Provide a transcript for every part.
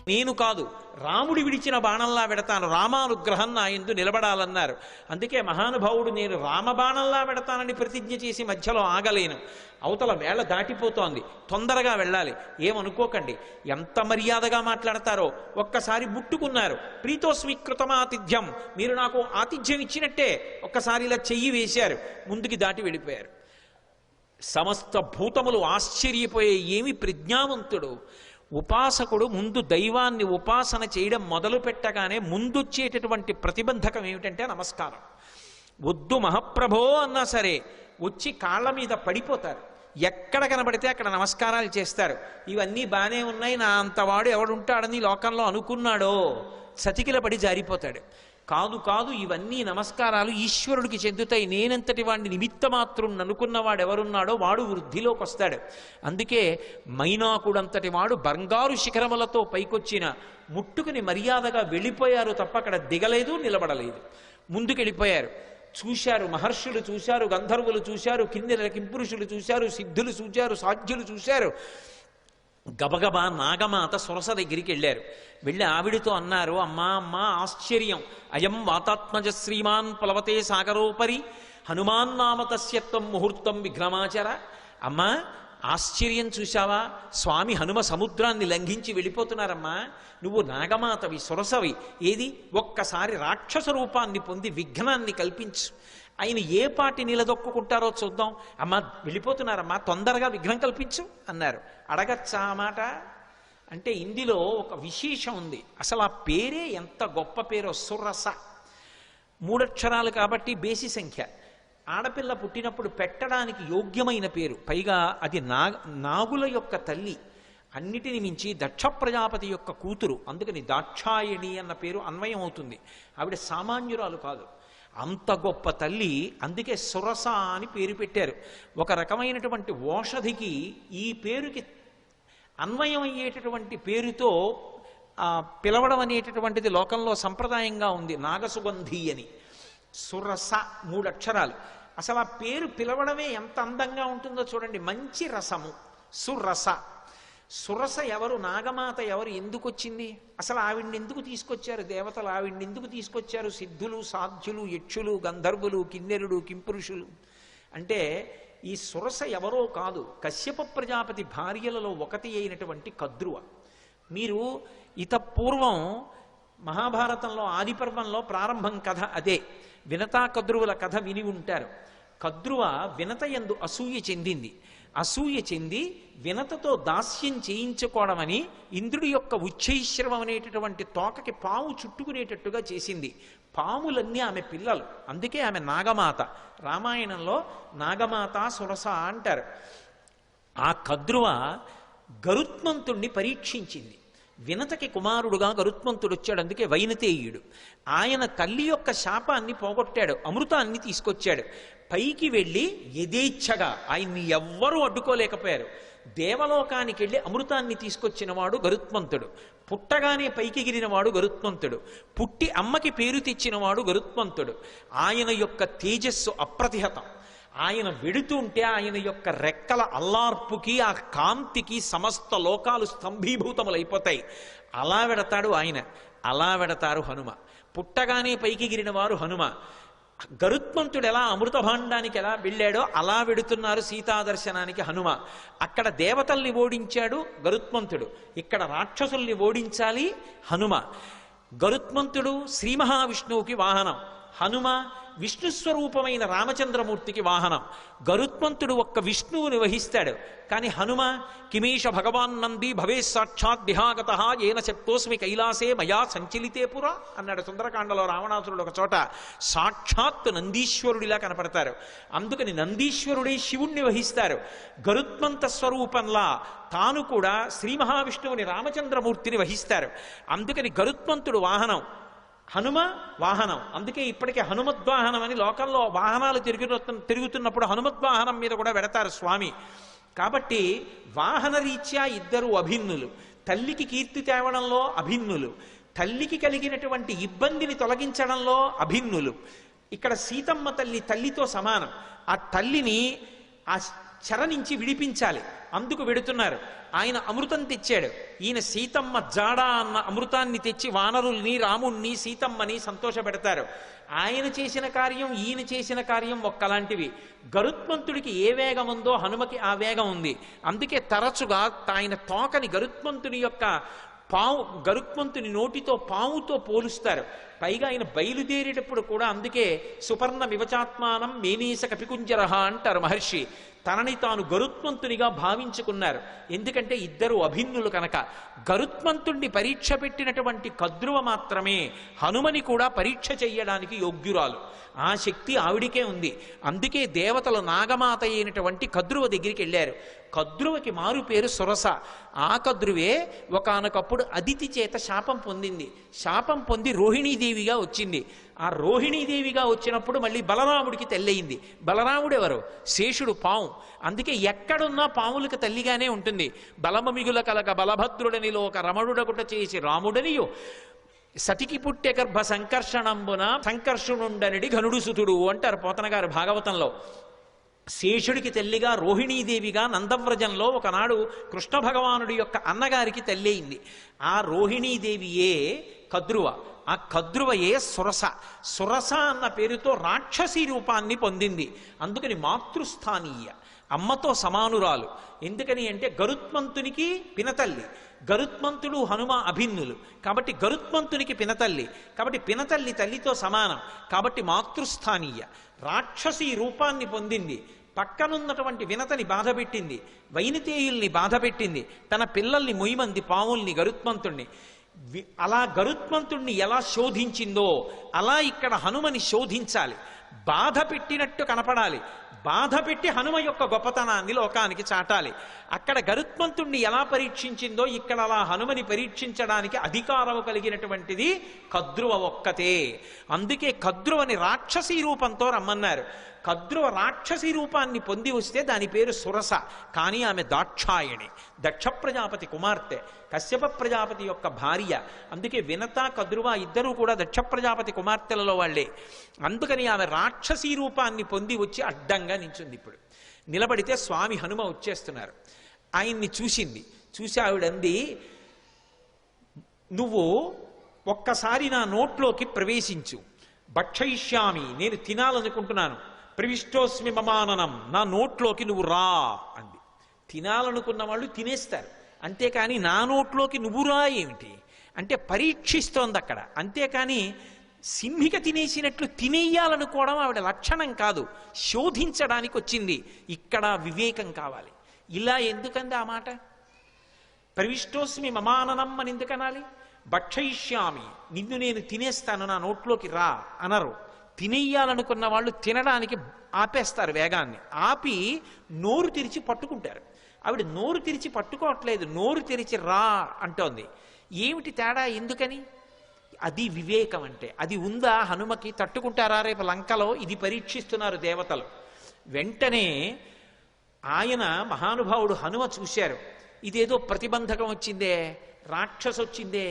నేను కాదు, రాముడి విడిచిన బాణంలా పెడతాను, రామానుగ్రహం నా యందు నిలబడాలన్నారు. అందుకే మహానుభావుడు నేను రామబాణంలా పెడతానని ప్రతిజ్ఞ చేసి మధ్యలో ఆగలేను. అవతల వేళ దాటిపోతోంది, తొందరగా వెళ్ళాలి, ఏమనుకోకండి. ఎంత మర్యాదగా మాట్లాడతారో. ఒక్కసారి ముట్టుకున్నారు, ప్రీతోస్వీకృతమాతిథ్యం, మీరు నాకు ఆతిథ్యం ఇచ్చినట్టే. ఒక్కసారి ఇలా చెయ్యి వేశారు, ముందుకి దాటి వెళ్ళిపోయారు. సమస్త భూతములు ఆశ్చర్యపోయే, ఏమి ప్రజ్ఞావంతుడు! ఉపాసకుడు ముందు దైవాన్ని ఉపాసన చేయడం మొదలు పెట్టగానే ముందొచ్చేటటువంటి ప్రతిబంధకం ఏమిటంటే నమస్కారం. వద్దు మహాప్రభో అన్నా సరే వచ్చి కాళ్ళ మీద పడిపోతారు. ఎక్కడ కనబడితే అక్కడ నమస్కారాలు చేస్తారు. ఇవన్నీ బాగానే ఉన్నాయి, నా అంతవాడు ఎవడుంటాడని లోకంలో అనుకున్నాడో చతికిల పడి జారిపోతాడు. కాదు కాదు, ఇవన్నీ నమస్కారాలు ఈశ్వరుడికి చెందుతాయి. నేనంతటి వాడిని నిమిత్తమాత్రం అనుకున్నవాడు ఎవరున్నాడో వాడు వృద్ధిలోకి వస్తాడు. అందుకే మైనాకుడంతటి వాడు బంగారు శిఖరములతో పైకొచ్చిన ముట్టుకుని మర్యాదగా వెళ్ళిపోయారు తప్ప అక్కడ దిగలేదు, నిలబడలేదు. ముందుకెళ్ళిపోయారు. చూశారు, మహర్షులు చూశారు, గంధర్వులు చూశారు, కిన్నెర కింపురుషులు చూశారు, సిద్ధులు చూశారు, సాధ్యులు చూశారు. గబగబా నాగమాత సురస దగ్గరికి వెళ్ళారు. వెళ్ళి ఆవిడితో అన్నారు, అమ్మా అమ్మా ఆశ్చర్యం, అయం వాతాత్మజ శ్రీమాన్ ప్లవతే సాగరోపరి హనుమాన్ నామ తస్యత్వం ముహూర్తం విఘ్నమాచర. అమ్మా ఆశ్చర్యం చూశావా, స్వామి హనుమ సముద్రాన్ని లంఘించి వెళ్ళిపోతున్నారమ్మా. నువ్వు నాగమాతవి, సురసవి, ఏది ఒక్కసారి రాక్షస రూపాన్ని పొంది విఘ్నాన్ని కల్పించు. ఆయన ఏ పాటి నిలదొక్కుంటారో చూద్దాం. అమ్మ వెళ్ళిపోతున్నారమ్మా, తొందరగా విఘ్నం కల్పించు అన్నారు. అడగచ్చా మాట అంటే ఇందులో ఒక విశేషం ఉంది. అసలు ఆ పేరే ఎంత గొప్ప పేరో, సురస. 3 అక్షరాలు కాబట్టి బేసి సంఖ్య. ఆడపిల్ల పుట్టినప్పుడు పెట్టడానికి యోగ్యమైన పేరు. పైగా అది నాగుల యొక్క తల్లి, అన్నిటిని మించి దక్ష ప్రజాపతి యొక్క కూతురు. అందుకని దాక్షాయణి అన్న పేరు అన్వయం అవుతుంది. ఆవిడ సామాన్యురాలు కాదు, అంత గొప్ప తల్లి. అందుకే సురస అని పేరు పెట్టారు. ఒక రకమైనటువంటి ఓషధికి ఈ పేరుకి అన్వయం అయ్యేటటువంటి పేరుతో పిలవడం అనేటటువంటిది లోకంలో సంప్రదాయంగా ఉంది. నాగసుగంధి అని. సురస 3 అక్షరాలు. అసలు ఆ పేరు పిలవడమే ఎంత అందంగా ఉంటుందో చూడండి. మంచి రసము, సురస. సురస ఎవరు, నాగమాత ఎవరు, ఎందుకు వచ్చింది? అసలు ఆవిడ్ని ఎందుకు తీసుకొచ్చారు దేవతలు? ఆవిడ్ని ఎందుకు తీసుకొచ్చారు సిద్ధులు, సాధ్యులు, యక్షులు, గంధర్వులు, కిన్నెరుడు, కింపురుషులు? అంటే ఈ సురస ఎవరో కాదు, కశ్యప ప్రజాపతి భార్యలలో ఒకటి అయినటువంటి కద్రువ. మీరు ఇతపూర్వం మహాభారతంలో ఆదిపర్వంలో ప్రారంభం కథ అదే. వినతా కద్రువుల కథ విని ఉంటారు. కద్రువ వినతయందు అసూయ చెందింది. అసూయ చెంది వినతతో దాస్యం చేయించుకోవడమని ఇంద్రుడి యొక్క ఉచ్చైశ్రవం అనేటటువంటి తోకకి పాము చుట్టుకునేటట్టుగా చేసింది. పాములన్నీ ఆమె పిల్లలు, అందుకే ఆమె నాగమాత. రామాయణంలో నాగమాత సురస అంటారు. ఆ కద్రువ గరుత్మంతుణ్ణి పరీక్షించింది. వినతకి కుమారుడుగా గరుత్మంతుడు వచ్చాడు, అందుకే వైనతేయుడు. ఆయన తల్లి యొక్క శాపాన్ని పోగొట్టాడు, అమృతాన్ని తీసుకొచ్చాడు. పైకి వెళ్ళి యథేచ్ఛగా ఆయన్ని ఎవ్వరూ అడ్డుకోలేకపోయారు. దేవలోకానికి వెళ్ళి అమృతాన్ని తీసుకొచ్చినవాడు గరుత్మంతుడు. పుట్టగానే పైకి ఎగిరినవాడు గరుత్మంతుడు. పుట్టి అమ్మకి పేరు తెచ్చినవాడు గరుత్మంతుడు. ఆయన యొక్క తేజస్సు అప్రతిహతం. ఆయన వెడుతుంటే ఆయన యొక్క రెక్కల అల్లార్పుకి, ఆ కాంతికి సమస్త లోకాలు స్తంభీభూతములైపోతాయి. అలా వెడతాడు ఆయన, అలా వెడతారు హనుమ. పుట్టగానే పైకి ఎగిరిన వారు హనుమ. గరుత్మంతుడు ఎలా అమృత భాండానికి ఎలా వెళ్ళాడో అలా వెడుతున్నారు సీతాదర్శనానికి హనుమ. అక్కడ దేవతల్ని ఓడించాడు గరుత్మంతుడు, ఇక్కడ రాక్షసుల్ని ఓడించాలి హనుమ. గరుత్మంతుడు శ్రీ మహావిష్ణువుకి వాహనం, హనుమ విష్ణుస్వరూపమైన రామచంద్రమూర్తికి వాహనం. గరుత్మంతుడు ఒక్క విష్ణువుని వహిస్తాడు, కానీ హనుమ కిమేష భగవాన్ నంది భవే సాక్షాత్ దిహాగత ఏన శక్తోస్మి కైలాసే మయా సంచలితే పురా అన్నాడు సుందరకాండలో రావణాసురుడు ఒక చోట. సాక్షాత్ నందీశ్వరుడిలా కనపడతారు. అందుకని నందీశ్వరుడే శివుణ్ణి వహిస్తారు. గరుత్మంత స్వరూపంలా తాను కూడా శ్రీ మహావిష్ణువుని రామచంద్రమూర్తిని వహిస్తారు. అందుకని గరుత్మంతుడు వాహనం, హనుమ వాహనం. అందుకే ఇప్పటికే హనుమద్వాహనం అని లోకంలో వాహనాలు తిరుగుతున్నప్పుడు హనుమద్వాహనం మీద కూడా వెడతారు స్వామి. కాబట్టి వాహన రీత్యా ఇద్దరు అభిన్నులు. తల్లికి కీర్తి తేవడంలో అభిన్నులు, తల్లికి కలిగినటువంటి ఇబ్బందిని తొలగించడంలో అభిన్నులు. ఇక్కడ సీతమ్మ తల్లి తల్లితో సమానం. ఆ తల్లిని ఆ చెర నుంచి విడిపించాలి, అందుకు వెడుతున్నారు. ఆయన అమృతం తెచ్చాడు. ఈయన సీతమ్మ జాడ అన్న అమృతాన్ని తెచ్చి వానరుల్ని, రాముణ్ణి, సీతమ్మని సంతోషపెడతారు. ఆయన చేసిన కార్యం, ఈయన చేసిన కార్యం ఒక్కలాంటివి. గరుత్మంతుడికి ఏ వేగం ఉందో హనుమకి ఆ వేగం ఉంది. అందుకే తరచుగా ఆయన తోకని గరుత్మంతుని నోటితో పావుతో పోలుస్తారు. పైగా ఆయన బయలుదేరేటప్పుడు కూడా అందుకే సుపర్ణ వివచాత్మానం మేనీస కపికుంజరహ అంటారు మహర్షి. తనని తాను గరుత్మంతునిగా భావించుకున్నారు. ఎందుకంటే ఇద్దరు అభిన్నులు కనుక. గరుత్మంతుణ్ణి పరీక్ష పెట్టినటువంటి కద్రువ మాత్రమే హనుమని కూడా పరీక్ష చెయ్యడానికి యోగ్యురాలు. ఆ శక్తి ఆవిడికే ఉంది. అందుకే దేవతలు నాగమాత అయినటువంటి కద్రువ దగ్గరికి వెళ్ళారు. కద్రువకి మారు పేరు సురస. ఆ కద్రువే ఒకానొకప్పుడు అదితి చేత శాపం పొందింది. శాపం పొంది రోహిణీదేవిగా వచ్చింది. ఆ రోహిణీదేవిగా వచ్చినప్పుడు మళ్ళీ బలరాముడికి తల్లయింది. బలరాముడు ఎవరు? శేషుడు, పాము. అందుకే ఎక్కడున్నా పాములకు తల్లిగానే ఉంటుంది. బలమమిగుల కలక బలభద్రుడనిలో ఒక రమణుడగుట చేసి రాముడనియు సతికి పుట్టె గర్భ సంకర్షణంబున సంకర్షణుండనిడి ఘనుడు సుతుడు అంటారు పోతన గారు భాగవతంలో. శేషుడికి తల్లిగా రోహిణీదేవిగా నందవ్రజంలో ఒకనాడు కృష్ణ భగవానుడి యొక్క అన్నగారికి తల్లి అయింది. ఆ రోహిణీదేవియే కద్రువ. ఆ కద్రువయే సురస. సురస అన్న పేరుతో రాక్షసీ రూపాన్ని పొందింది. అందుకని మాతృస్థానీయ, అమ్మతో సమానురాలు. ఎందుకని అంటే గరుత్మంతునికి పినతల్లి. గరుత్మంతుడు హనుమ అభిన్నులు కాబట్టి గరుత్మంతునికి పినతల్లి. కాబట్టి పినతల్లి తల్లితో సమానం. కాబట్టి మాతృస్థానీయ. రాక్షసీ రూపాన్ని పొందింది. పక్కనున్నటువంటి వినతని బాధపెట్టింది, వైనితేయుల్ని బాధపెట్టింది, తన పిల్లల్ని మొయ్యమంది పావుల్ని, గరుత్మంతుణ్ణి. అలా గరుత్మంతుణ్ణి ఎలా శోధించిందో అలా ఇక్కడ హనుమని శోధించాలి. బాధ పెట్టినట్టు కనపడాలి. బాధ పెట్టి హనుమ యొక్క గొప్పతనాన్ని లోకానికి చాటాలి. అక్కడ గరుత్మంతుణ్ణి ఎలా పరీక్షించిందో ఇక్కడ అలా హనుమని పరీక్షించడానికి అధికారం కలిగినటువంటిది కద్రువ ఒక్కతే. అందుకే కద్రువని రాక్షసీ రూపంతో రమ్మన్నారు. కద్రువ రాక్షసీ రూపాన్ని పొంది వస్తే దాని పేరు సురస. కానీ ఆమె దాక్షాయణి, దక్ష ప్రజాపతి కుమార్తె, కశ్యప ప్రజాపతి యొక్క భార్య. అందుకే వినత, కద్రువ ఇద్దరూ కూడా దక్ష ప్రజాపతి కుమార్తెలలో వాళ్లే. అందుకని ఆమె రాక్షసీ రూపాన్ని పొంది వచ్చి అడ్డంగా నించుంది. ఇప్పుడు నిలబడితే స్వామి హనుమ వచ్చేస్తున్నారు. ఆయన్ని చూసింది. చూసి ఆవిడంది, నువ్వు ఒక్కసారి నా నోట్లోకి ప్రవేశించు. భక్షయిష్యామి, నేను తినాలనుకుంటున్నాను. ప్రవిష్టోస్మి మమాననం, నా నోట్లోకి నువ్వు రా అంది. తినాలనుకున్న వాళ్ళు తినేస్తారు, అంతేకాని నా నోట్లోకి నువ్వు రా ఏమిటి అంటే పరీక్షిస్తోంది అక్కడ. అంతేకాని సింహిక తినేసినట్లు తినేయాలనుకోవడం ఆవిడ లక్షణం కాదు, శోధించడానికి వచ్చింది. ఇక్కడ వివేకం కావాలి. ఇలా ఎందుకంది ఆ మాట? ప్రవిష్టోస్మి మమాననం అని ఎందుకనాలి? భక్షయిష్యామి, నిన్ను నేను తినేస్తాను, నా నోట్లోకి రా అనరు. తినేయాలనుకున్న వాళ్ళు తినడానికి ఆపేస్తారు వేగాన్ని. ఆపి నోరు తెరిచి పట్టుకుంటారు. ఆవిడ నోరు తెరిచి పట్టుకోవట్లేదు, నోరు తెరిచి రా అంటోంది. ఏమిటి తేడా? ఎందుకని? అది వివేకం అంటే. అది ఉందా హనుమకి? తట్టుకుంటారా రేపు లంకలో? ఇది పరీక్షిస్తున్నారు దేవతలు. వెంటనే ఆయన మహానుభావుడు హనుమ చూశారు. ఇదేదో ప్రతిబంధకం వచ్చిందే, రాక్షసు వచ్చిందే,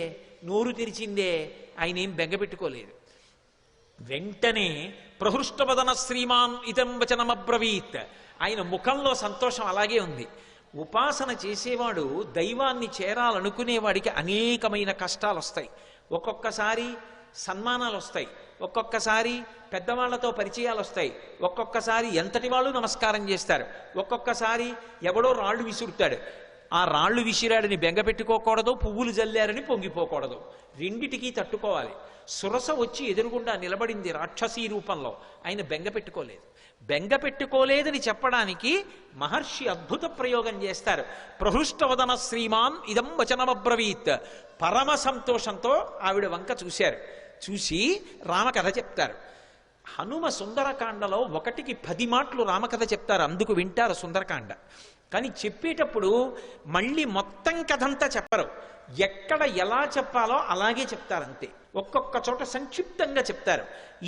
నోరు తెరిచిందే. ఆయన ఏం బెంగపెట్టుకోలేదు. వెంటనే ప్రహృష్టవదన శ్రీమాన్ ఇదం వచనమబ్రవీత్. ఆయన ముఖంలో సంతోషం అలాగే ఉంది. ఉపాసన చేసేవాడు దైవాన్ని చేరాలనుకునేవాడికి అనేకమైన కష్టాలు వస్తాయి. ఒక్కొక్కసారి సన్మానాలు వస్తాయి, ఒక్కొక్కసారి పెద్దవాళ్లతో పరిచయాలు వస్తాయి, ఒక్కొక్కసారి ఎంతటి వాళ్ళు నమస్కారం చేస్తారు, ఒక్కొక్కసారి ఎవడో రాళ్ళు విసురుతాడు. ఆ రాళ్ళు విసిరాడని బెంగపెట్టుకోకూడదు, పువ్వులు జల్లారని పొంగిపోకూడదు. రెండిటికీ తట్టుకోవాలి. సురస వచ్చి ఎదురుగుండా నిలబడింది రాక్షసీ రూపంలో. ఆయన బెంగపెట్టుకోలేదు. బెంగపెట్టుకోలేదని చెప్పడానికి మహర్షి అద్భుత ప్రయోగం చేస్తారు. ప్రహృష్టవదన శ్రీమాన్ ఇదం వచనమబ్రవీత్. పరమ సంతోషంతో ఆవిడ వంక చూశారు. చూసి రామకథ చెప్తారు. హనుమ సుందరకాండలో 1కి 10 మాటలు రామకథ చెప్తారు, అందుకు వింటారు సుందరకాండ. కానీ చెప్పేటప్పుడు మళ్ళీ మొత్తం కథంతా చెప్పరు. ఎక్కడ ఎలా చెప్పాలో అలాగే చెప్తారంతే. ఒక్కొక్క చోట సంక్షిప్తంగా చెప్తారు.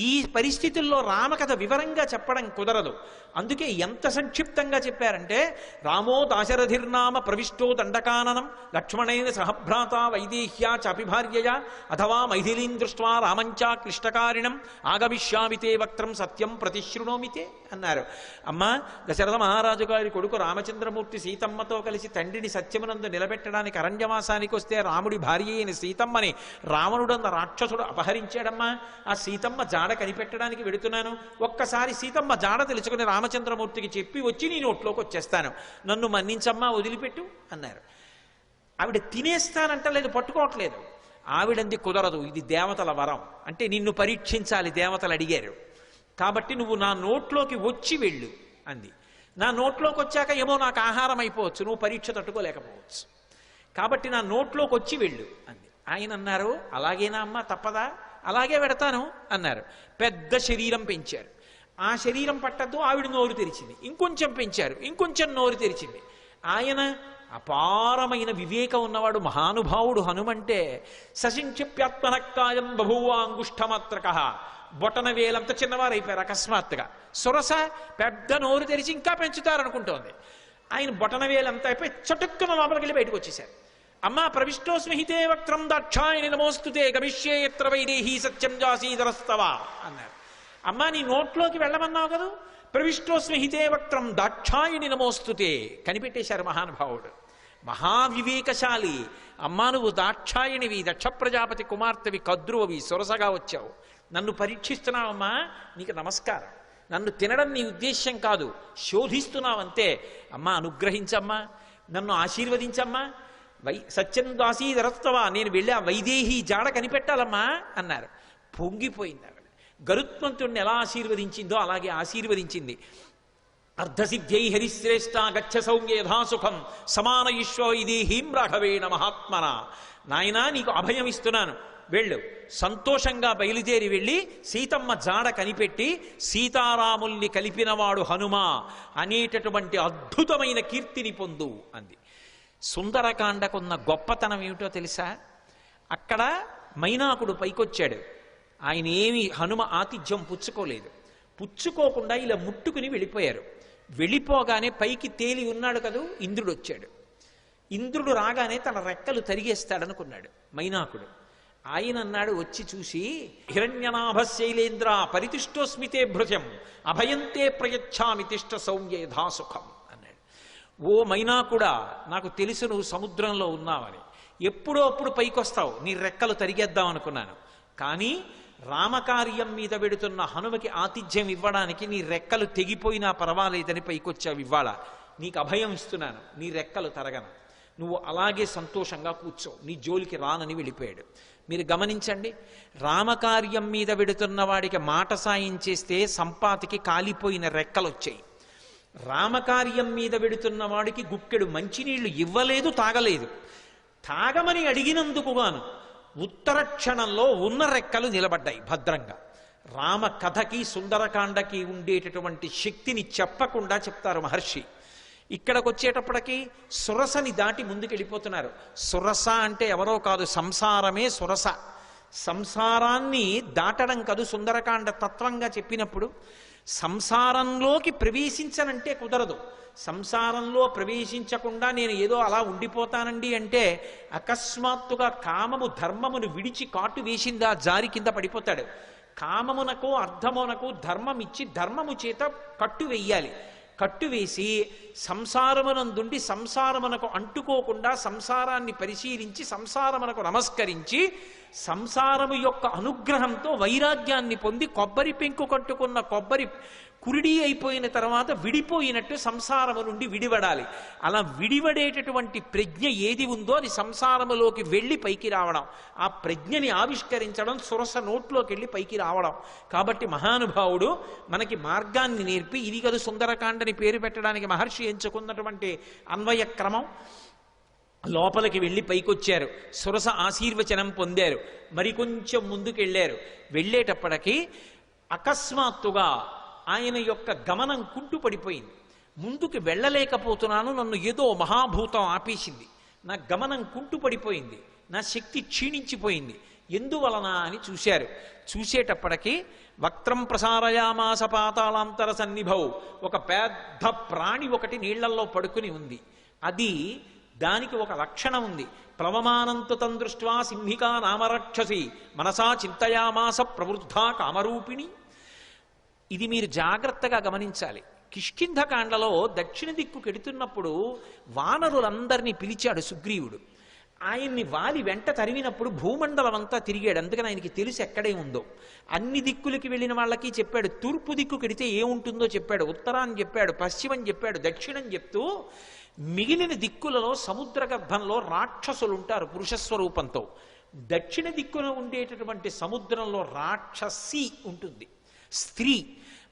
ఈ పరిస్థితుల్లో రామకథ వివరంగా చెప్పడం కుదరదు. అందుకే ఎంత సంక్షిప్తంగా చెప్పారంటే, రామో దాశరథిర్నామ ప్రవిష్టో దండకాననం లక్ష్మణైన సహభ్రాత వైదేహ్యా చాపి భార్యయా అథవా మైథిలీం దృష్ట్వా రామంచా క్లిష్టకారిణం ఆగమిష్యామితే వక్త్రం సత్యం ప్రతిశృణోమితే అన్నారు. అమ్మా, దశరథ మహారాజు గారి కొడుకు రామచంద్రమూర్తి సీతమ్మతో కలిసి తండ్రిని సత్యమునందు నిలబెట్టడానికి అరణ్యవాసానికి వస్తే రాముడి భార్య అయిన సీతమ్మని రావణుడన్న రాక్షసుడు అపహరించాడమ్మా. ఆ సీతమ్మ జాడ కనిపెట్టడానికి వెడుతున్నాను. ఒక్కసారి సీతమ్మ జాడ తెలుసుకుని రామచంద్రమూర్తికి చెప్పి వచ్చి నీ నోట్లోకి వచ్చేస్తాను, నన్ను మన్నించమ్మా, వదిలిపెట్టు అన్నారు. ఆవిడ తినేస్తానంటలేదు, పట్టుకోవట్లేదు. ఆవిడంది కుదరదు, ఇది దేవతల వరం, అంటే నిన్ను పరీక్షించాలి, దేవతలు అడిగారు కాబట్టి నువ్వు నా నోట్లోకి వచ్చి వెళ్ళు అంది. నా నోట్లోకి వచ్చాక ఏమో నాకు ఆహారం అయిపోవచ్చు, నువ్వు పరీక్ష తట్టుకోలేకపోవచ్చు, కాబట్టి నా నోట్లోకి వచ్చి వెళ్ళు అంది. ఆయన అన్నారు, అలాగేనా అమ్మ, తప్పదా, అలాగే పెడతాను అన్నారు. పెద్ద శరీరం పెంచారు. ఆ శరీరం పట్టద్దు, ఆవిడ నోరు తెరిచింది. ఇంకొంచెం పెంచారు, ఇంకొంచెం నోరు తెరిచింది. ఆయన అపారమైన వివేకం ఉన్నవాడు, మహానుభావుడు. హనుమంటే సశింక్షిప్యాత్మనక్కాయం బభూవాంగుష్టమాత్రక, బొటన వేలంత చిన్నవారైపోయారు అకస్మాత్తుగా. సురస పెద్ద నోరు తెరిచి ఇంకా పెంచుతారనుకుంటోంది. ఆయన బొటన వేలంతా అయిపోయి చటుక్కున లోపలికి వెళ్ళి బయటకు వచ్చేశారు. అమ్మా, ప్రవిష్టోస్మిహితే వక్త్రం దాక్షాయని నమోస్తుతే గమిష్యే యత్ర వైదేహీ సత్యం జాసీధరస్తవా అన్నారు. అమ్మా, నీ నోట్లోకి వెళ్ళమన్నావు కదా, ప్రవిష్టోస్మిహితే వక్త్రం దాక్షాయని నమోస్తుతే, కనిపెట్టేశారు మహానుభావుడు, మహావివేకశాలి. అమ్మా, నువ్వు దాక్షాయనివి, దక్ష ప్రజాపతి కుమార్తెవి, కద్రువవి, సొరసగా వచ్చావు, నన్ను పరీక్షిస్తున్నావమ్మా, నీకు నమస్కారం. నన్ను తినడం నీ ఉద్దేశ్యం కాదు, శోధిస్తున్నావంతే. అమ్మా, అనుగ్రహించమ్మా, నన్ను ఆశీర్వదించమ్మా, సత్యం దాసీధరస్తవా, నేను వెళ్ళి ఆ వైదేహీ జాడ కనిపెట్టాలమ్మా అన్నారు. పొంగిపోయింది ఆవిడ. గరుత్మంతుడిని ఎలా ఆశీర్వదించిందో అలాగే ఆశీర్వదించింది. అర్ధసిద్ధ్యై హరిశ్రేష్ట గచ్చ సౌమ్య యథాసుఖం సమాన ఈశ్వ వైదేహీం రాఘవేణ మహాత్మన. నాయనా, నీకు అభయం ఇస్తున్నాను, వెళ్ళు. సంతోషంగా బయలుదేరి వెళ్ళి సీతమ్మ జాడ కనిపెట్టి సీతారాముల్ని కలిపినవాడు హనుమ అనేటటువంటి అద్భుతమైన కీర్తిని పొందు అంది. సుందరకాండకున్న గొప్పతనం ఏమిటో తెలుసా? అక్కడ మైనాకుడు పైకొచ్చాడు. ఆయన ఏమి హనుమ ఆతిథ్యం పుచ్చుకోలేదు. పుచ్చుకోకుండా ఇలా ముట్టుకుని వెళ్ళిపోయారు. వెళ్ళిపోగానే పైకి తేలి ఉన్నాడు కదూ, ఇంద్రుడు వచ్చాడు. ఇంద్రుడు రాగానే తన రెక్కలు తరిగేస్తాడనుకున్నాడు మైనాకుడు. ఆయన అన్నాడు, వచ్చి చూసి, హిరణ్యనాభ శైలేంద్ర పరితిష్టోస్మితే భృజం అభయంతే ప్రయచ్ఛామి తిష్ట సౌమ్య యథాసుఖం అన్నాడు. ఓ మైనాకుడా, నాకు తెలుసు నువ్వు సముద్రంలో ఉన్నావని, ఎప్పుడో అప్పుడు పైకొస్తావు, నీ రెక్కలు తరిగేద్దాం అనుకున్నాను, కానీ రామకార్యం మీద వెడుతున్న హనుమకి ఆతిథ్యం ఇవ్వడానికి నీ రెక్కలు తెగిపోయినా పర్వాలేదని పైకొచ్చావు. ఇవ్వాల నీకు అభయం ఇస్తున్నాను, నీ రెక్కలు తరగను, నువ్వు అలాగే సంతోషంగా కూర్చో, నీ జోలికి రానని వెళ్ళిపోయాడు. మీరు గమనించండి, రామకార్యం మీద వెడుతున్న వాడికి మాట సాయం చేస్తే సంపాతికి కాలిపోయిన రెక్కలు వచ్చాయి. రామకార్యం మీద వెడుతున్న వాడికి గుక్కెడు మంచినీళ్లు ఇవ్వలేదు, తాగలేదు. తాగమని అడిగినందుకు గాను ఉత్తర క్షణంలో ఉన్న రెక్కలు నిలబడ్డాయి భద్రంగా. రామ కథకి సుందరకాండకి ఉండేటటువంటి శక్తిని చెప్పకుండా చెప్తారు మహర్షి. ఇక్కడికి వచ్చేటప్పటికి సురసని దాటి ముందుకెళ్ళిపోతున్నారు. సురస అంటే ఎవరో కాదు, సంసారమే సురస. సంసారాన్ని దాటడం కాదు సుందరకాండ తత్వంగా చెప్పినప్పుడు. సంసారంలోకి ప్రవేశించనంటే కుదరదు. సంసారంలో ప్రవేశించకుండా నేను ఏదో అలా ఉండిపోతానండి అంటే అకస్మాత్తుగా కామము ధర్మమును విడిచి కాటు వేసిందా జారి కింద పడిపోతాడు. కామమునకు అర్థమునకు ధర్మం ఇచ్చి ధర్మము చేత కట్టు వెయ్యాలి. కట్టువేసి సంసారమునందుండి సంసారమునకు అంటుకోకుండా సంసారాన్ని పరిశీలించి సంసారమునకు నమస్కరించి సంసారము యొక్క అనుగ్రహంతో వైరాగ్యాన్ని పొంది కొబ్బరి పెంకు కట్టుకున్న కొబ్బరి కురిడి అయిపోయిన తర్వాత విడిపోయినట్టు సంసారము నుండి విడివడాలి. అలా విడివడేటటువంటి ప్రజ్ఞ ఏది ఉందో అది సంసారములోకి వెళ్ళి పైకి రావడం, ఆ ప్రజ్ఞని ఆవిష్కరించడం, సురస నోట్లోకి వెళ్ళి పైకి రావడం. కాబట్టి మహానుభావుడు మనకి మార్గాన్ని నేర్పి, ఇది కదా సుందరకాండని పేరు పెట్టడానికి మహర్షి ఎంచుకున్నటువంటి అన్వయ క్రమం. లోపలికి వెళ్ళి పైకొచ్చారు, సురస ఆశీర్వచనం పొందారు, మరికొంచెం ముందుకు వెళ్ళారు. వెళ్ళేటప్పటికీ అకస్మాత్తుగా ఆయన యొక్క గమనం కుంటుపడిపోయింది. ముందుకు వెళ్ళలేకపోతున్నాను, నన్ను ఏదో మహాభూతం ఆపేసింది, నా గమనం కుంటుపడిపోయింది, నా శక్తి క్షీణించిపోయింది, ఎందువలన అని చూశారు. చూసేటప్పటికి వక్త్రం ప్రసారయామాస పాతాళాంతర సన్నిభౌ, ఒక పెద్ద ప్రాణి ఒకటి నీళ్లల్లో పడుకుని ఉంది. అది దానికి ఒక లక్షణం ఉంది. ప్లవమానంతు తం దృష్ట్వా సింహికా నామరక్షసి మనసా చింతయామాస ప్రవృద్ధా కామరూపిణి. ఇది మీరు జాగ్రత్తగా గమనించాలి. కిష్కింధకాండలో దక్షిణ దిక్కు కెడుతున్నప్పుడు వానరులందరినీ పిలిచాడు సుగ్రీవుడు. ఆయన్ని వాలి వెంట తరిమినప్పుడు భూమండలం అంతా తిరిగాడు. అందుకని ఆయనకి తెలుసు ఎక్కడే ఉందో. అన్ని దిక్కులకి వెళ్ళిన వాళ్ళకి చెప్పాడు. తూర్పు దిక్కు కెడితే ఏముంటుందో చెప్పాడు, ఉత్తరాన్ని చెప్పాడు, పశ్చిమం చెప్పాడు, దక్షిణం చెప్తూ మిగిలిన దిక్కులలో సముద్ర గర్భంలో రాక్షసులు ఉంటారు పురుషస్వరూపంతో. దక్షిణ దిక్కున ఉండేటటువంటి సముద్రంలో రాక్షసి ఉంటుంది, స్త్రీ.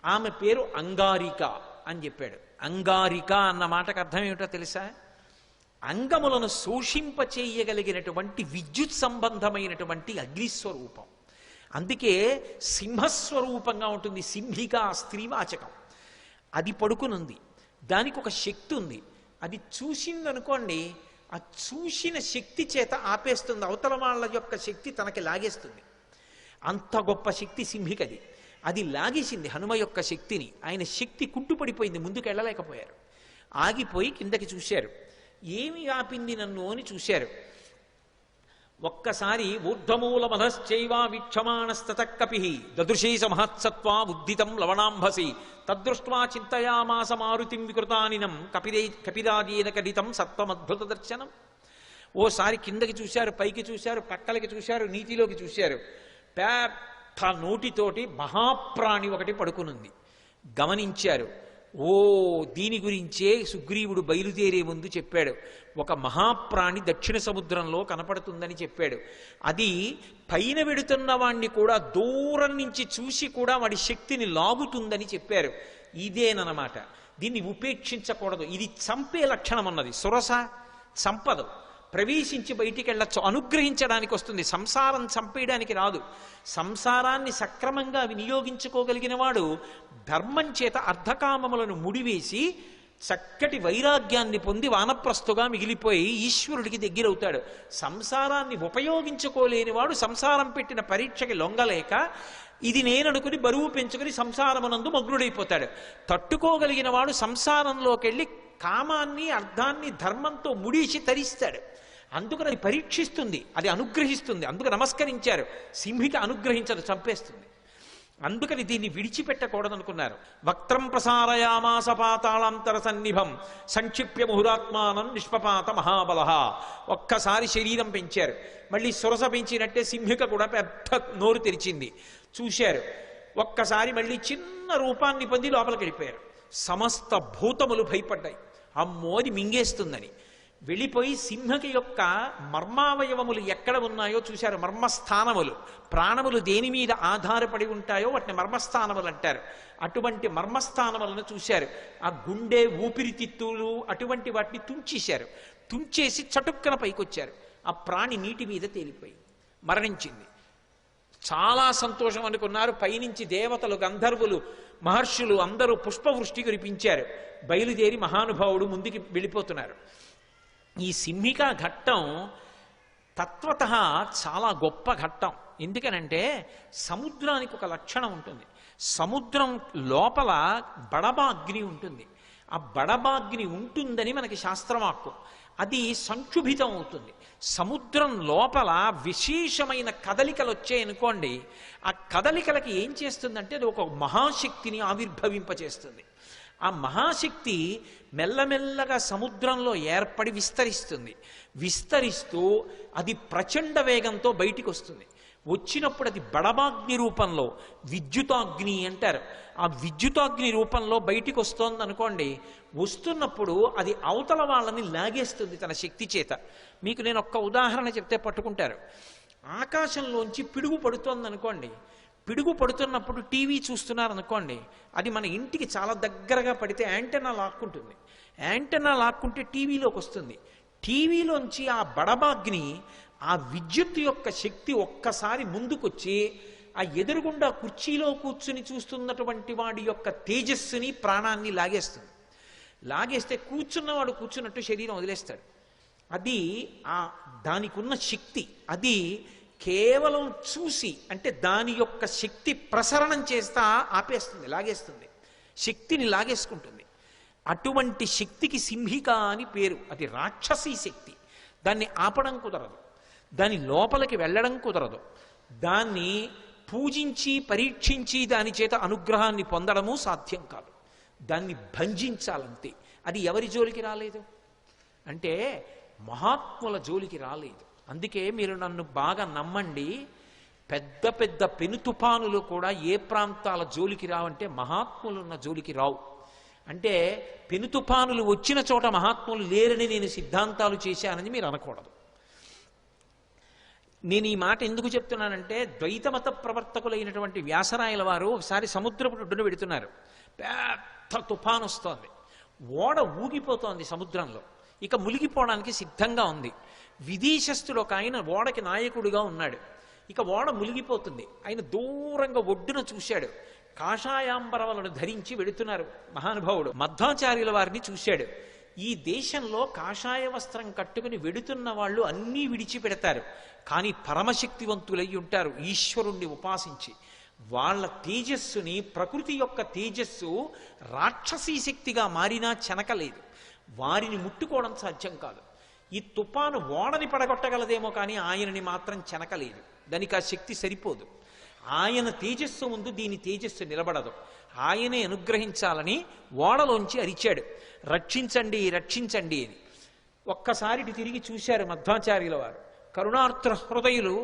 ఆమె పేరు అంగారిక అని చెప్పాడు. అంగారిక అన్న మాటకు అర్థం ఏమిటో తెలుసా? అంగములను శోషింపచేయగలిగినటువంటి విద్యుత్ సంబంధమైనటువంటి అగ్నిస్వరూపం. అందుకే సింహస్వరూపంగా ఉంటుంది. సింహిక స్త్రీవాచకం. అది పడుకునుంది. దానికి ఒక శక్తి ఉంది. అది చూసిందనుకోండి, ఆ చూసిన శక్తి చేత ఆపేస్తుంది. అవతల వాళ్ళ యొక్క శక్తి తనకి లాగేస్తుంది. అంత గొప్ప శక్తి సింహికది. అది లాగేసింది హనుమ యొక్క శక్తిని. ఆయన శక్తి కుంటుపడిపోయింది, ముందుకు వెళ్ళలేకపోయారు. ఆగిపోయి కిందకి చూశారు. ఏమి ఆపింది నన్ను అని చూశారు. ఒక్కసారి ఊర్ధమూల మధశ్చైవ వీక్షమాణస్తత కపి దదృశీ సమహత్సత్వా ఉద్దితం లవణాంభసి తదృష్ట్వా చింతయామాస మారుతిం వికృతానినం కపిరాజేన కడితం సత్వమద్భుత దర్శనం. ఓసారి కిందకి చూశారు, పైకి చూశారు, పక్కలకి చూశారు, నీతిలోకి చూశారు. పెద్ద నోటితోటి మహాప్రాణి ఒకటి పడుకునుంది. గమనించారు. ఓ, దీని గురించే సుగ్రీవుడు బయలుదేరే ముందు చెప్పాడు. ఒక మహాప్రాణి దక్షిణ సముద్రంలో కనపడుతుందని చెప్పాడు. అది పైన వెడుతున్న వాణ్ణి కూడా దూరం నుంచి చూసి కూడా వాడి శక్తిని లాగుతుందని చెప్పారు. ఇదేనమాట. దీన్ని ఉపేక్షించకూడదు. ఇది చంపే లక్షణం అన్నది. సురస చంపదు, ప్రవేశించి బయటికి వెళ్ళచ్చు, అనుగ్రహించడానికి వస్తుంది. సంసారం చంపేయడానికి రాదు. సంసారాన్ని సక్రమంగా వినియోగించుకోగలిగిన వాడు ధర్మం చేత అర్ధకామములను ముడివేసి చక్కటి వైరాగ్యాన్ని పొంది వానప్రస్థుగా మిగిలిపోయి ఈశ్వరుడికి దగ్గరవుతాడు. సంసారాన్ని ఉపయోగించుకోలేని వాడు సంసారం పెట్టిన పరీక్షకి లొంగలేక ఇది నేననుకుని బరువు పెంచుకుని సంసారమునందు మగ్నుడైపోతాడు. తట్టుకోగలిగిన వాడు సంసారంలోకి వెళ్ళి కామాన్ని అర్థాన్ని ధర్మంతో ముడిచి తరిస్తాడు. అందుకని అది పరీక్షిస్తుంది, అది అనుగ్రహిస్తుంది. అందుకు నమస్కరించారు. సింహిక అనుగ్రహించదు, చంపేస్తుంది. అందుకని దీన్ని విడిచిపెట్టకూడదనుకున్నారు. వక్త్రం ప్రసారయామాస పాతాళాంతర సన్నిభం సంక్షిప్య ముహురాత్మానం నిష్పపాత మహాబల. ఒక్కసారి శరీరం పెంచారు. మళ్ళీ సురస పెంచినట్టే సింహిక కూడా పెద్ద నోరు తెరిచింది. చూశారు. ఒక్కసారి మళ్ళీ చిన్న రూపాన్ని పొంది లోపలికి వెళ్ళిపోయారు. సమస్త భూతములు భయపడ్డాయి. అమ్మోది మింగేస్తుందని వెళ్ళిపోయి సింహకి యొక్క మర్మావయవములు ఎక్కడ ఉన్నాయో చూశారు. మర్మస్థానములు, ప్రాణములు దేని మీద ఆధారపడి ఉంటాయో వాటిని మర్మస్థానములు అంటారు. అటువంటి మర్మస్థానములను చూశారు. ఆ గుండె, ఊపిరితిత్తులు అటువంటి వాటిని తుంచేశారు. తుంచేసి చటుక్కన పైకొచ్చారు. ఆ ప్రాణి నీటి మీద తేలిపోయి మరణించింది. చాలా సంతోషం అనుకున్నారు. పైనుంచి దేవతలు, గంధర్వులు, మహర్షులు అందరూ పుష్పవృష్టి కురిపించారు. బయలుదేరి మహానుభావుడు ముందుకి వెళ్ళిపోతున్నారు. ఈ సింహికా ఘట్టం తత్వత చాలా గొప్ప ఘట్టం. ఎందుకనంటే సముద్రానికి ఒక లక్షణం ఉంటుంది. సముద్రం లోపల బడబాగ్ని ఉంటుంది. ఆ బడబాగ్ని ఉంటుందని మనకి శాస్త్రవాక్కు. అది సంక్షుభితం అవుతుంది. సముద్రం లోపల విశేషమైన కదలికలు వచ్చాయనుకోండి, ఆ కదలికలకి ఏం చేస్తుందంటే అది ఒక మహాశక్తిని ఆవిర్భవింపచేస్తుంది. ఆ మహాశక్తి మెల్లమెల్లగా సముద్రంలో ఏర్పడి విస్తరిస్తుంది. విస్తరిస్తూ అది ప్రచండ వేగంతో బయటికి వస్తుంది. వచ్చినప్పుడు అది బడబాగ్ని రూపంలో, విద్యుతాగ్ని అంటారు. ఆ విద్యుతాగ్ని రూపంలో బయటికి వస్తోంది అనుకోండి. వస్తున్నప్పుడు అది అవతల వాళ్ళని లాగేస్తుంది తన శక్తి చేత. మీకు నేను ఒక్క ఉదాహరణ చెప్తే పట్టుకుంటారు. ఆకాశంలోంచి పిడుగు పడుతోంది అనుకోండి. పిడుగు పడుతున్నప్పుడు టీవీ చూస్తున్నారు అనుకోండి. అది మన ఇంటికి చాలా దగ్గరగా పడితే యాంటెన్నా లాక్కుంటుంది. యాంటెన్నా లాక్కుంటే టీవీలోకి వస్తుంది. టీవీలోంచి ఆ బడబాగ్ని, ఆ విద్యుత్ యొక్క శక్తి ఒక్కసారి ముందుకొచ్చి ఆ ఎదురుగుండా కుర్చీలో కూర్చుని చూస్తున్నటువంటి వాడి యొక్క తేజస్సుని, ప్రాణాన్ని లాగేస్తుంది. లాగేస్తే కూర్చున్నవాడు కూర్చున్నట్టు శరీరం వదిలేస్తాడు. అది దానికి ఉన్న శక్తి. అది కేవలం చూసి, అంటే దాని యొక్క శక్తి ప్రసరణం చేస్తా ఆపేస్తుంది, లాగేస్తుంది, శక్తిని లాగేసుకుంటుంది. అటువంటి శక్తికి సింహిక అని పేరు. అది రాక్షసీ శక్తి. దాన్ని ఆపడం కుదరదు, దాని లోపలికి వెళ్ళడం కుదరదు. దాన్ని పూజించి పరీక్షించి దాని చేత అనుగ్రహాన్ని పొందడము సాధ్యం కాదు. దాన్ని భంజించాలంతే. అది ఎవరి జోలికి రాలేదు అంటే మహాత్ముల జోలికి రాలేదు. అందుకే మీరు నన్ను బాగా నమ్మండి, పెద్ద పెద్ద పెను తుఫానులు కూడా ఏ ప్రాంతాల జోలికి రావంటే మహాత్ములున్న జోలికి రావు. అంటే పెను తుఫానులు వచ్చిన చోట మహాత్ములు లేరని నేను సిద్ధాంతాలు చేశానని మీరు అనకూడదు. నేను ఈ మాట ఎందుకు చెప్తున్నానంటే, ద్వైతమత ప్రవర్తకులైనటువంటి వ్యాసరాయల వారు ఒకసారి సముద్రపు ఒడ్డున పెడుతున్నారు. పెద్ద తుఫాను వస్తోంది, ఓడ ఊగిపోతోంది సముద్రంలో, ఇక మునిగిపోవడానికి సిద్ధంగా ఉంది. విదేశస్థుడు ఒక ఆయన ఓడకి నాయకుడిగా ఉన్నాడు. ఇక ఓడ మునిగిపోతుంది. ఆయన దూరంగా ఒడ్డున చూశాడు. కాషాయాంబరవలను ధరించి వెడుతున్నారు మహానుభావుడు. మధ్వాచార్యుల వారిని చూశాడు. ఈ దేశంలో కాషాయ వస్త్రం కట్టుకుని వెడుతున్న వాళ్ళు అన్నీ విడిచిపెడతారు, కానీ పరమశక్తివంతులై ఉంటారు ఈశ్వరుణ్ణి ఉపాసించి. వాళ్ళ తేజస్సుని, ప్రకృతి యొక్క తేజస్సు రాక్షసీ శక్తిగా మారినా చెనకలేదు. వారిని ముట్టుకోవడం సాధ్యం కాదు. ఈ తుఫాను ఓడని పడగొట్టగలదేమో కానీ ఆయనని మాత్రం చెనకలేదు. దానికి ఆ శక్తి సరిపోదు. ఆయన తేజస్సు ముందు దీని తేజస్సు నిలబడదు. ఆయనే అనుగ్రహించాలని ఓడలోంచి అరిచాడు, రక్షించండి రక్షించండి అని. ఒక్కసారి తిరిగి చూశారు మధ్వాచార్యుల వారు. కరుణార్ద్ర హృదయులు,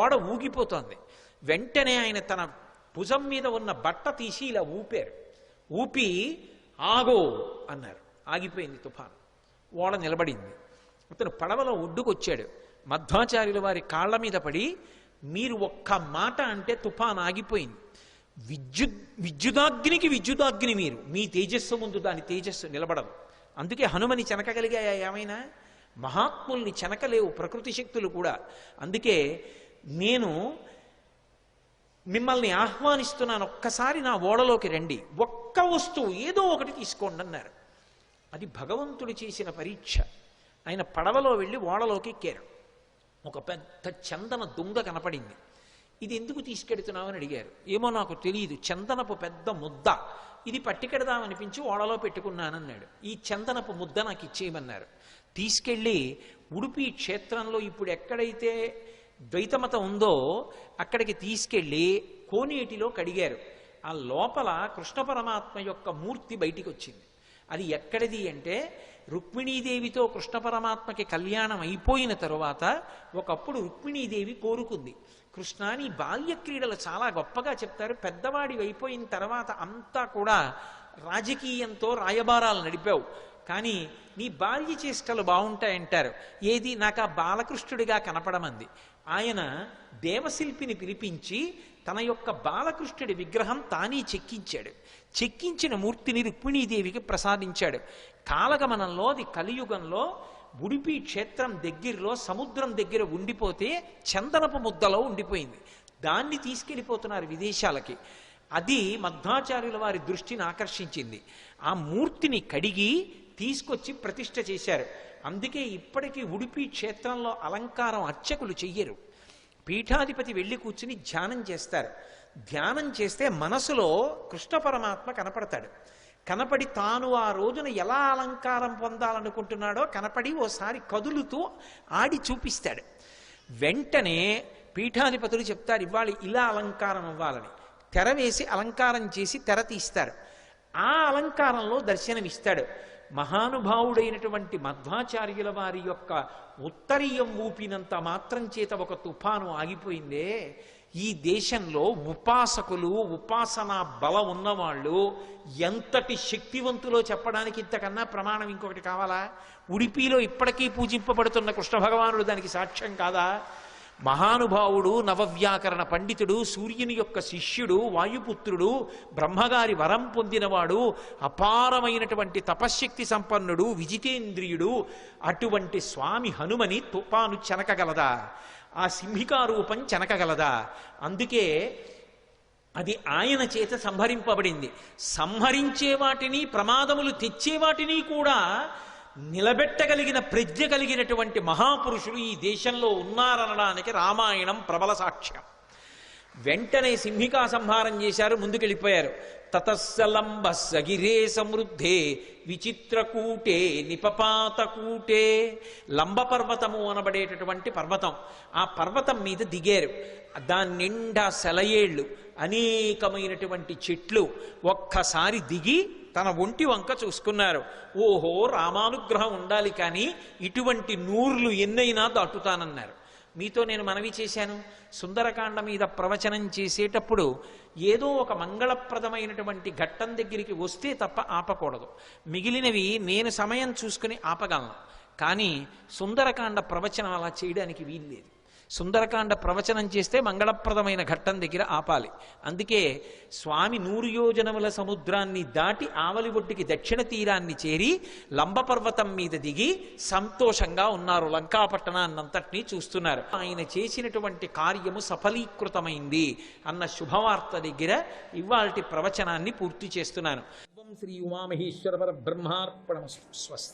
ఓడ ఊగిపోతోంది. వెంటనే ఆయన తన భుజం మీద ఉన్న బట్ట తీసి ఇలా ఊపారు. ఊపి ఆగో అన్నారు. ఆగిపోయింది తుఫాను. ఓడ నిలబడింది. అతను పడవలో ఒడ్డుకొచ్చాడు. మధ్వాచార్యుల వారి కాళ్ల మీద పడి, మీరు ఒక్క మాట అంటే తుఫాను ఆగిపోయింది. విద్యుదాగ్నికి విద్యుదాగ్ని మీరు, మీ తేజస్సు ముందు దాని తేజస్సు నిలబడదు. అందుకే హనుమని చెనకగలిగాయా ఏమైనా? మహాత్ముల్ని చెనకలేవు ప్రకృతి శక్తులు కూడా. అందుకే నేను మిమ్మల్ని ఆహ్వానిస్తున్నాను, ఒక్కసారి నా ఓడలోకి రండి, ఒక్క వస్తువు ఏదో ఒకటి తీసుకోండి అన్నారు. అది భగవంతుడు చేసిన పరీక్ష. ఆయన పడవలో వెళ్ళి ఓడలోకి ఎక్కారు. ఒక పెద్ద చందన దుంగ కనపడింది. ఇది ఎందుకు తీసుకెడుతున్నామని అడిగారు. ఏమో నాకు తెలియదు, చందనపు పెద్ద ముద్ద, ఇది పట్టుకెడదామనిపించి ఓడలో పెట్టుకున్నానన్నాడు. ఈ చందనపు ముద్ద నాకు ఇచ్చేయమన్నారు. తీసుకెళ్ళి ఉడుపి క్షేత్రంలో ఇప్పుడు ఎక్కడైతే ద్వైతమతం ఉందో అక్కడికి తీసుకెళ్ళి కోనేటిలో కడిగారు. ఆ లోపల కృష్ణ పరమాత్మ యొక్క మూర్తి బయటికి వచ్చింది. అది ఎక్కడిది అంటే, రుక్మిణీదేవితో కృష్ణ పరమాత్మకి కళ్యాణం అయిపోయిన తరువాత ఒకప్పుడు రుక్మిణీదేవి కోరుకుంది, కృష్ణ నీ బాల్య క్రీడలు చాలా గొప్పగా చెప్తారు, పెద్దవాడి అయిపోయిన తర్వాత అంతా కూడా రాజకీయంతో రాయబారాలు నడిపావు, కానీ నీ బాల్య చేష్టలు బాగుంటాయంటారు. ఏది నాకు ఆ బాలకృష్ణుడిగా కనపడమంది. ఆయన దేవశిల్పిని పిలిపించి తన యొక్క బాలకృష్ణుడి విగ్రహం తానే చెక్కించాడు. చెక్కించిన మూర్తిని రుక్మిణీదేవికి ప్రసాదించాడు. కాలగమనంలో అది కలియుగంలో ఉడిపి క్షేత్రం దగ్గరలో సముద్రం దగ్గర ఉండిపోతే చందనపు ముద్దలో ఉండిపోయింది. దాన్ని తీసుకెళ్ళిపోతున్నారు విదేశాలకి. అది మధ్వాచార్యుల వారి దృష్టిని ఆకర్షించింది. ఆ మూర్తిని కడిగి తీసుకొచ్చి ప్రతిష్ఠ చేశారు. అందుకే ఇప్పటికీ ఉడిపి క్షేత్రంలో అలంకారం అర్చకులు చెయ్యరు. పీఠాధిపతి వెళ్ళి కూర్చుని ధ్యానం చేస్తారు. ధ్యానం చేస్తే మనసులో కృష్ణ పరమాత్మ కనపడతాడు. కనపడి తాను ఆ రోజున ఎలా అలంకారం పొందాలనుకుంటున్నాడో కనపడి ఓసారి కదులుతూ ఆడి చూపిస్తాడు. వెంటనే పీఠాధిపతులు చెప్తారు, ఇవాళ ఇలా అలంకారం అవ్వాలని. తెర వేసి అలంకారం చేసి తెర తీస్తారు. ఆ అలంకారంలో దర్శనమిస్తాడు. మహానుభావుడైనటువంటి మధ్వాచార్యుల వారి యొక్క ఉత్తరీయం ఊపినంత మాత్రం చేత ఒక తుఫాను ఆగిపోయిందే. ఈ దేశంలో ఉపాసకులు, ఉపాసనా బలం ఉన్నవాళ్ళు ఎంతటి శక్తివంతులో చెప్పడానికి ఇంతకన్నా ప్రమాణం ఇంకొకటి కావాలా? ఉడిపిలో ఇప్పటికీ పూజింపబడుతున్న కృష్ణ భగవానుడు దానికి సాక్ష్యం కాదా? మహానుభావుడు, నవవ్యాకరణ పండితుడు, సూర్యుని యొక్క శిష్యుడు, వాయుపుత్రుడు, బ్రహ్మగారి వరం పొందినవాడు, అపారమైనటువంటి తపశ్శక్తి సంపన్నుడు, విజితేంద్రియుడు, అటువంటి స్వామి హనుమని తుఫాను చెనకగలదా? ఆ సింహికారూపం చెనకగలదా? అందుకే అది ఆయన చేత సంహరింపబడింది. సంహరించే వాటిని, ప్రమాదములు తెచ్చే వాటిని కూడా నిలబెట్టగలిగిన ప్రజ్ఞ కలిగినటువంటి మహాపురుషులు ఈ దేశంలో ఉన్నారనడానికి రామాయణం ప్రబల సాక్ష్యం. వెంటనే సింహికా సంహారం చేశారు, ముందుకెళ్ళిపోయారు. తతస్సలంబ సగిరే సమృద్ధే విచిత్రకూటే నిపపాతకూటే. లంబ పర్వతము అనబడేటటువంటి పర్వతం, ఆ పర్వతం మీద దిగారు. దాని నిండా సెలయేళ్ళు, అనేకమైనటువంటి చెట్లు. ఒక్కసారి దిగి తన ఒంటి వంక చూసుకున్నారు. ఓహో, రామానుగ్రహం ఉండాలి, కానీ ఇటువంటి నూర్లు ఎన్నైనా దాటుతానన్నారు. మీతో నేను మనవి చేశాను, సుందరకాండ మీద ప్రవచనం చేసేటప్పుడు ఏదో ఒక మంగళప్రదమైనటువంటి ఘట్టం దగ్గరికి వస్తే తప్ప ఆపకూడదు. మిగిలినవి నేను సమయం చూసుకుని ఆపగలను, కానీ సుందరకాండ ప్రవచనం అలా చేయడానికి వీల్లేదు. సుందరకాండ ప్రవచనం చేస్తే మంగళప్రదమైన ఘట్టం దగ్గర ఆపాలి. అందుకే స్వామి 100 యోజనముల సముద్రాన్ని దాటి ఆవలి ఒడ్డుకి దక్షిణ తీరాన్ని చేరి లంబపర్వతం మీద దిగి సంతోషంగా ఉన్నారు. లంకాపట్టణాన్నంతటినీ చూస్తున్నారు. ఆయన చేసినటువంటి కార్యము సఫలీకృతమైంది అన్న శుభవార్త దగ్గర ఇవాల్టి ప్రవచనాన్ని పూర్తి చేస్తున్నాను. శ్రీ ఉమామహేశ్వర పరబ్రహ్మార్పణమస్తు. స్వస్తి.